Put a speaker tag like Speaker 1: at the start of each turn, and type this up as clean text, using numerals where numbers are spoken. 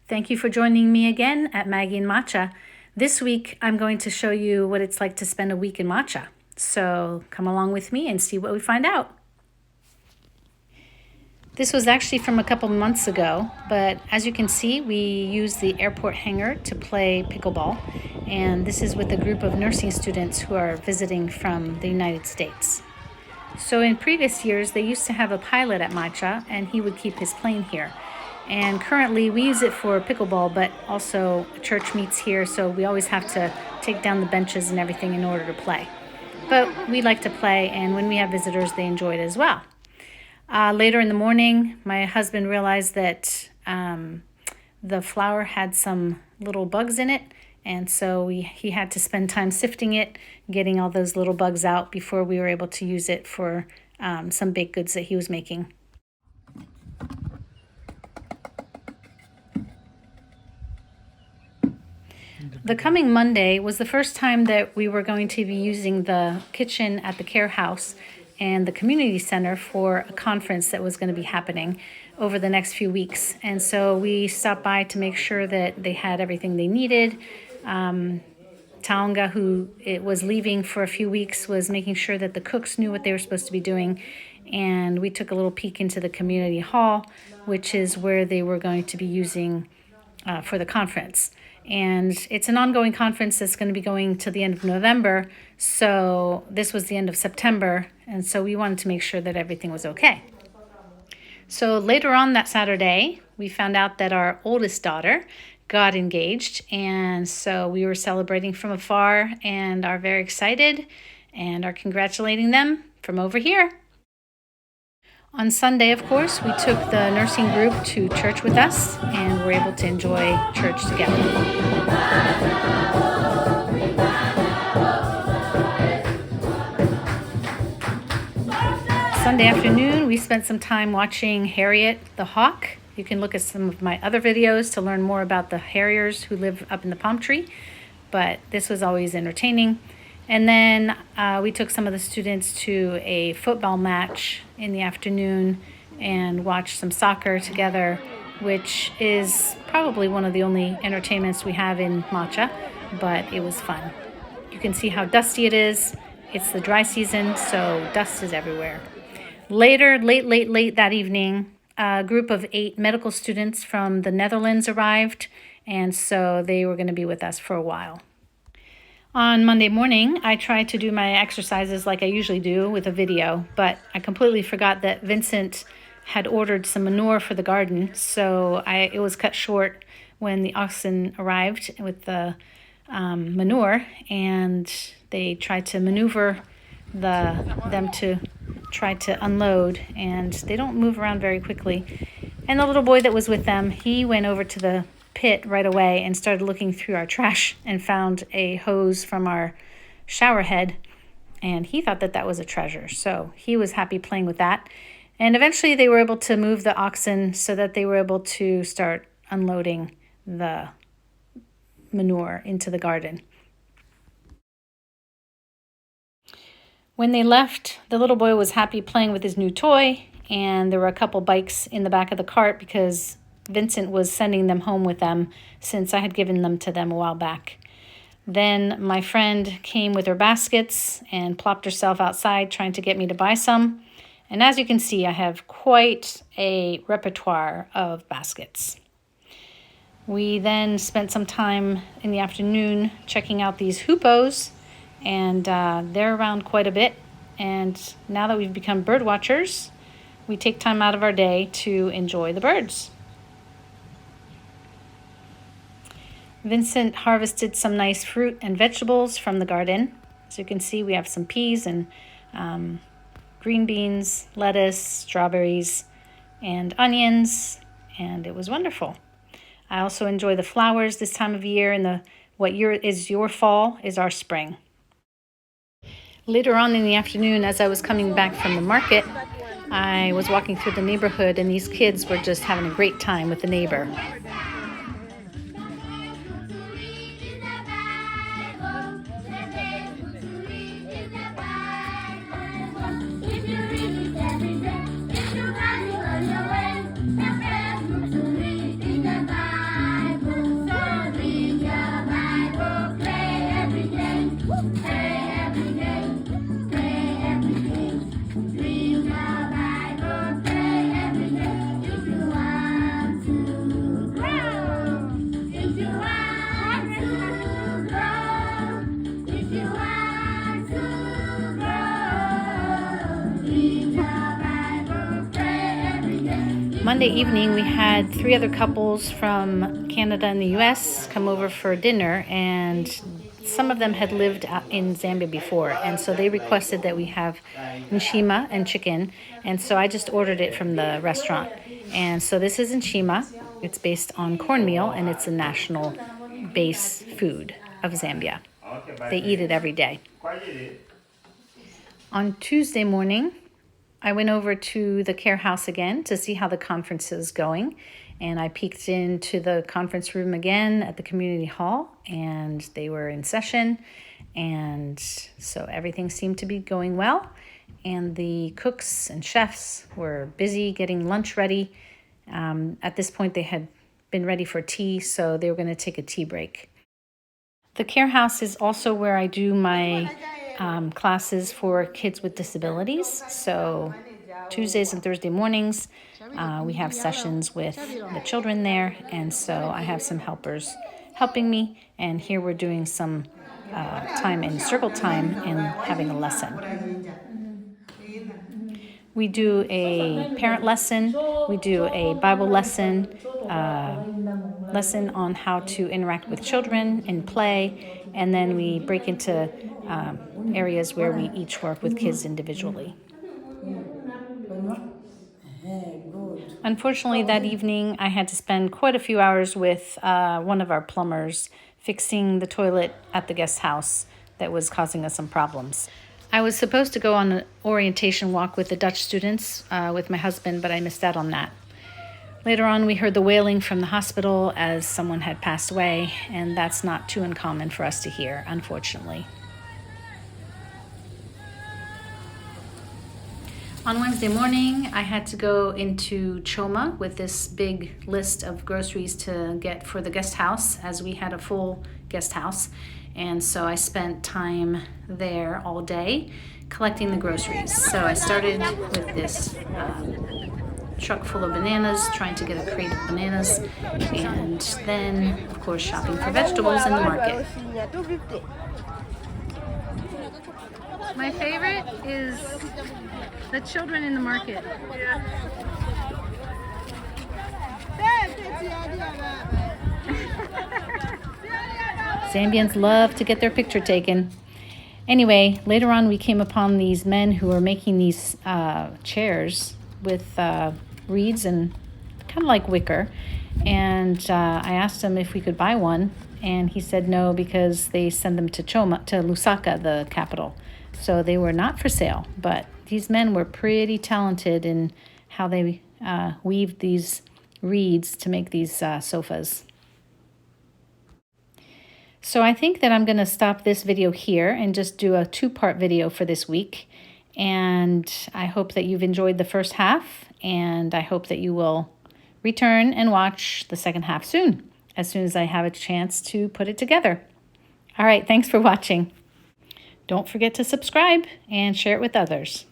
Speaker 1: Thank you for joining me again at Maggie and Matcha. This week, I'm going to show you what it's like to spend a week in matcha. So come along with me and see what we find out. This was actually from a couple months ago, but as you can see, we use the airport hangar to play pickleball. And this is with a group of nursing students who are visiting from the United States. So in previous years, they used to have a pilot at Matcha, and he would keep his plane here. And currently we use it for pickleball, but also church meets here, so we always have to take down the benches and everything in order to play. But we like to play, and when we have visitors, they enjoy it as well. Later in the morning, my husband realized that the flour had some little bugs in it, and so he had to spend time sifting it, getting all those little bugs out before we were able to use it for some baked goods that he was making. The coming Monday was the first time that we were going to be using the kitchen at the care house and the community center for a conference that was going to be happening over the next few weeks. And so we stopped by to make sure that they had everything they needed. Taonga, who it was leaving for a few weeks, was making sure that the cooks knew what they were supposed to be doing. And we took a little peek into the community hall, which is where they were going to be using for the conference. And it's an ongoing conference that's going to be going to the end of November. So this was the end of September. And so we wanted to make sure that everything was okay. So later on that Saturday, we found out that our oldest daughter got engaged. And so we were celebrating from afar and are very excited and are congratulating them from over here. On Sunday, of course, we took the nursing group to church with us and were able to enjoy church together. Sunday afternoon, we spent some time watching Harriet the hawk. You can look at some of my other videos to learn more about the harriers who live up in the palm tree, but this was always entertaining. And then we took some of the students to a football match in the afternoon and watched some soccer together, which is probably one of the only entertainments we have in Matcha, but it was fun. You can see how dusty it is. It's the dry season, so dust is everywhere. Later, late that evening, a group of 8 medical students from the Netherlands arrived, and so they were going to be with us for a while. On Monday morning, I tried to do my exercises like I usually do with a video, but I completely forgot that Vincent had ordered some manure for the garden, so it was cut short when the oxen arrived with the manure, and they tried to maneuver them to try to unload, and they don't move around very quickly. And the little boy that was with them, he went over to the pit right away and started looking through our trash and found a hose from our shower head, and he thought that was a treasure, so he was happy playing with that. And eventually they were able to move the oxen so that they were able to start unloading the manure into the garden. When they left, the little boy was happy playing with his new toy, and there were a couple bikes in the back of the cart because Vincent was sending them home with them since I had given them to them a while back. Then my friend came with her baskets and plopped herself outside trying to get me to buy some. And as you can see, I have quite a repertoire of baskets. We then spent some time in the afternoon checking out these hoopos, and they're around quite a bit. And now that we've become bird watchers, we take time out of our day to enjoy the birds. Vincent harvested some nice fruit and vegetables from the garden. As you can see, we have some peas and green beans, lettuce, strawberries, and onions, and it was wonderful. I also enjoy the flowers this time of year, and what year is your fall is our spring. Later on in the afternoon, as I was coming back from the market, I was walking through the neighborhood, and these kids were just having a great time with the neighbor. Monday evening, we had 3 other couples from Canada and the US come over for dinner, and some of them had lived in Zambia before, and so they requested that we have nshima and chicken, and so I just ordered it from the restaurant. And so this is nshima. It's based on cornmeal, and it's a national base food of Zambia. They eat it every day. On Tuesday morning, I went over to the care house again to see how the conference is going. And I peeked into the conference room again at the community hall, and they were in session. And so everything seemed to be going well. And the cooks and chefs were busy getting lunch ready. At this point, they had been ready for tea, so they were going to take a tea break. The care house is also where I do my classes for kids with disabilities. So Tuesdays and Thursday mornings, we have sessions with the children there, and so I have some helpers helping me, and here we're doing some time in circle time and having a lesson. We do a parent lesson, we do a Bible lesson, lesson on how to interact with children and play, and then we break into areas where we each work with kids individually. Unfortunately, that evening I had to spend quite a few hours with one of our plumbers fixing the toilet at the guest house that was causing us some problems. I was supposed to go on an orientation walk with the Dutch students with my husband, but I missed out on that. Later on, we heard the wailing from the hospital as someone had passed away, and that's not too uncommon for us to hear, unfortunately. On Wednesday morning, I had to go into Choma with this big list of groceries to get for the guest house, as we had a full guest house. And so I spent time there all day collecting the groceries. So I started with this truck full of bananas, trying to get a crate of bananas, and then, of course, shopping for vegetables in the market. My favorite is the children in the market. Zambians love to get their picture taken. Anyway, later on we came upon these men who were making these chairs with reeds and kind of like wicker. And I asked him if we could buy one, and he said no, because they send them to Lusaka, the capital. So they were not for sale, but these men were pretty talented in how they weaved these reeds to make these sofas. So I think that I'm going to stop this video here and just do a 2-part video for this week. And I hope that you've enjoyed the first half, and I hope that you will return and watch the second half soon as I have a chance to put it together. All right, thanks for watching. Don't forget to subscribe and share it with others.